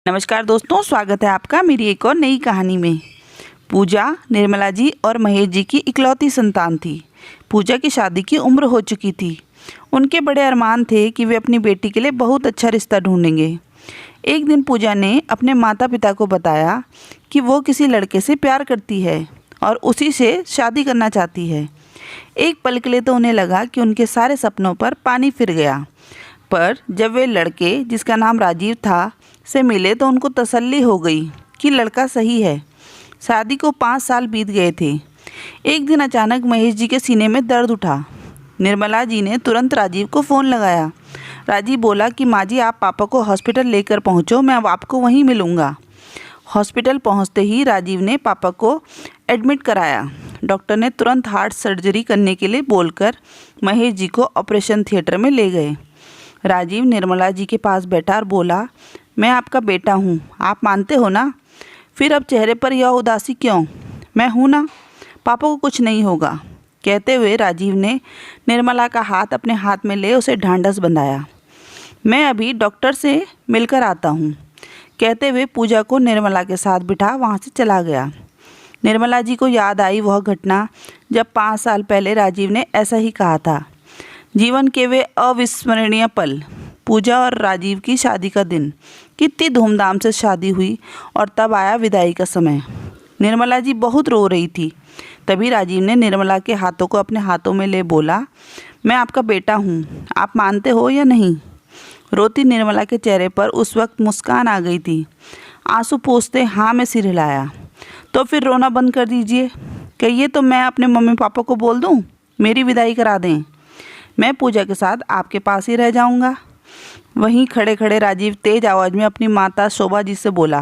नमस्कार दोस्तों, स्वागत है आपका मेरी एक और नई कहानी में। पूजा निर्मला जी और महेश जी की इकलौती संतान थी। पूजा की शादी की उम्र हो चुकी थी। उनके बड़े अरमान थे कि वे अपनी बेटी के लिए बहुत अच्छा रिश्ता ढूंढेंगे। एक दिन पूजा ने अपने माता पिता को बताया कि वो किसी लड़के से प्यार करती है और उसी से शादी करना चाहती है। एक पल के लिए तो उन्हें लगा कि उनके सारे सपनों पर पानी फिर गया, पर जब वे लड़के, जिसका नाम राजीव था, से मिले तो उनको तसल्ली हो गई कि लड़का सही है। शादी को 5 साल बीत गए थे। एक दिन अचानक महेश जी के सीने में दर्द उठा। निर्मला जी ने तुरंत राजीव को फ़ोन लगाया। राजीव बोला कि माँ जी, आप पापा को हॉस्पिटल लेकर पहुँचो, मैं अब आपको वहीं मिलूँगा। हॉस्पिटल पहुँचते ही राजीव ने पापा को एडमिट कराया। डॉक्टर ने तुरंत हार्ट सर्जरी करने के लिए बोलकर महेश जी को ऑपरेशन थिएटर में ले गए। राजीव निर्मला जी के पास बैठा और बोला, मैं आपका बेटा हूँ, आप मानते हो ना? फिर अब चेहरे पर यह उदासी क्यों? मैं हूँ ना, पापा को कुछ नहीं होगा। कहते हुए राजीव ने निर्मला का हाथ अपने हाथ में ले उसे ढांढस बंधाया। मैं अभी डॉक्टर से मिलकर आता हूँ, कहते हुए पूजा को निर्मला के साथ बिठा वहाँ से चला गया। निर्मला जी को याद आई वह घटना जब 5 साल पहले राजीव ने ऐसा ही कहा था। जीवन के वे अविस्मरणीय पल, पूजा और राजीव की शादी का दिन, कितनी धूमधाम से शादी हुई और तब आया विदाई का समय। निर्मला जी बहुत रो रही थी। तभी राजीव ने निर्मला के हाथों को अपने हाथों में ले बोला, मैं आपका बेटा हूँ, आप मानते हो या नहीं? रोती निर्मला के चेहरे पर उस वक्त मुस्कान आ गई थी। आंसू पोंछते हाँ में सिर हिलाया। तो फिर रोना बंद कर दीजिए, कहिए तो मैं अपने मम्मी पापा को बोल दूँ मेरी विदाई करा दें। मैं पूजा के साथ आपके पास ही रह जाऊंगा। वहीं खड़े खड़े राजीव तेज आवाज़ में अपनी माता शोभा जी से बोला,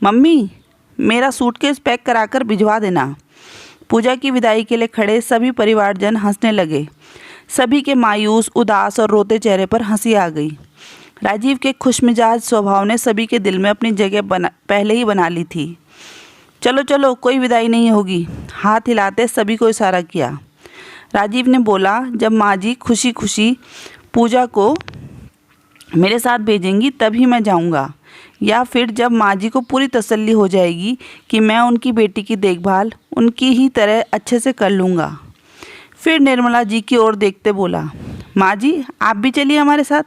मम्मी, मेरा सूटकेस पैक कराकर भिजवा देना। पूजा की विदाई के लिए खड़े सभी परिवारजन हंसने लगे। सभी के मायूस, उदास और रोते चेहरे पर हंसी आ गई। राजीव के खुशमिजाज स्वभाव ने सभी के दिल में अपनी जगह पहले ही बना ली थी। चलो चलो, कोई विदाई नहीं होगी, हाथ हिलाते सभी को इशारा किया। राजीव ने बोला, जब माँ जी खुशी खुशी पूजा को मेरे साथ भेजेंगी तभी मैं जाऊंगा, या फिर जब माँ जी को पूरी तसल्ली हो जाएगी कि मैं उनकी बेटी की देखभाल उनकी ही तरह अच्छे से कर लूँगा। फिर निर्मला जी की ओर देखते बोला, माँ जी, आप भी चलिए हमारे साथ,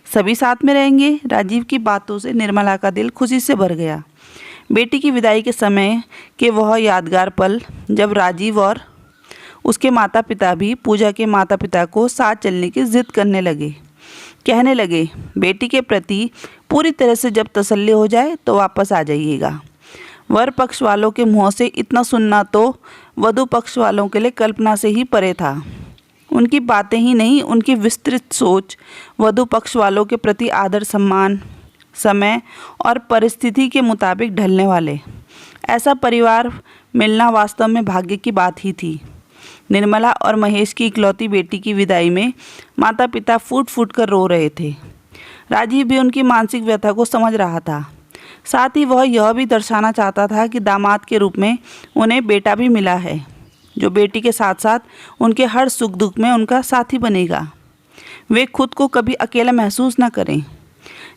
सभी साथ में रहेंगे। राजीव की बातों से निर्मला का दिल खुशी से भर गया। बेटी की विदाई के समय के वह यादगार पल, जब राजीव और उसके माता पिता भी पूजा के माता पिता को साथ चलने की जिद करने लगे। कहने लगे, बेटी के प्रति पूरी तरह से जब तसल्ली हो जाए तो वापस आ जाइएगा। वर पक्ष वालों के मुँह से इतना सुनना तो वधू पक्ष वालों के लिए कल्पना से ही परे था। उनकी बातें ही नहीं, उनकी विस्तृत सोच वधू पक्ष वालों के प्रति आदर सम्मान, समय और परिस्थिति के मुताबिक ढलने वाले ऐसा परिवार मिलना वास्तव में भाग्य की बात ही थी। निर्मला और महेश की इकलौती बेटी की विदाई में माता पिता फूट फूट कर रो रहे थे। राजीव भी उनकी मानसिक व्यथा को समझ रहा था। साथ ही वह यह भी दर्शाना चाहता था कि दामाद के रूप में उन्हें बेटा भी मिला है, जो बेटी के साथ साथ उनके हर सुख दुख में उनका साथी बनेगा। वे खुद को कभी अकेला महसूस न करें।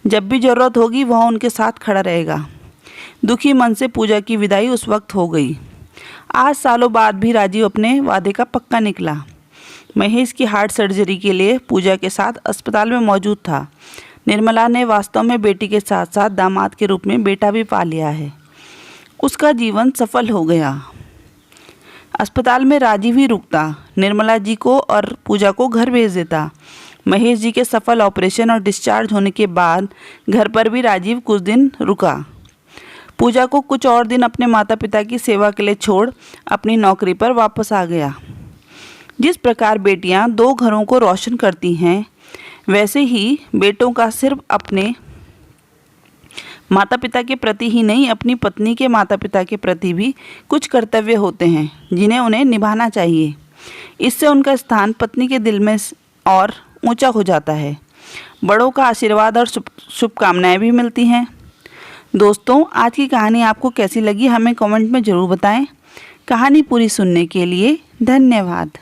जब भी ज़रूरत होगी वह उनके साथ खड़ा रहेगा। दुखी मन से पूजा की विदाई उस वक्त हो गई। आज सालों बाद भी राजीव अपने वादे का पक्का निकला। महेश की हार्ट सर्जरी के लिए पूजा के साथ अस्पताल में मौजूद था। निर्मला ने वास्तव में बेटी के साथ साथ दामाद के रूप में बेटा भी पा लिया है। उसका जीवन सफल हो गया। अस्पताल में राजीव ही रुकता, निर्मला जी को और पूजा को घर भेज देता। महेश जी के सफल ऑपरेशन और डिस्चार्ज होने के बाद घर पर भी राजीव कुछ दिन रुका। पूजा को कुछ और दिन अपने माता पिता की सेवा के लिए छोड़ अपनी नौकरी पर वापस आ गया। जिस प्रकार बेटियां 2 घरों को रोशन करती हैं, वैसे ही बेटों का सिर्फ अपने माता पिता के प्रति ही नहीं, अपनी पत्नी के माता पिता के प्रति भी कुछ कर्तव्य होते हैं जिन्हें उन्हें निभाना चाहिए। इससे उनका स्थान पत्नी के दिल में और ऊंचा हो जाता है। बड़ों का आशीर्वाद और शुभकामनाएं भी मिलती हैं। दोस्तों, आज की कहानी आपको कैसी लगी हमें कमेंट में ज़रूर बताएं। कहानी पूरी सुनने के लिए धन्यवाद।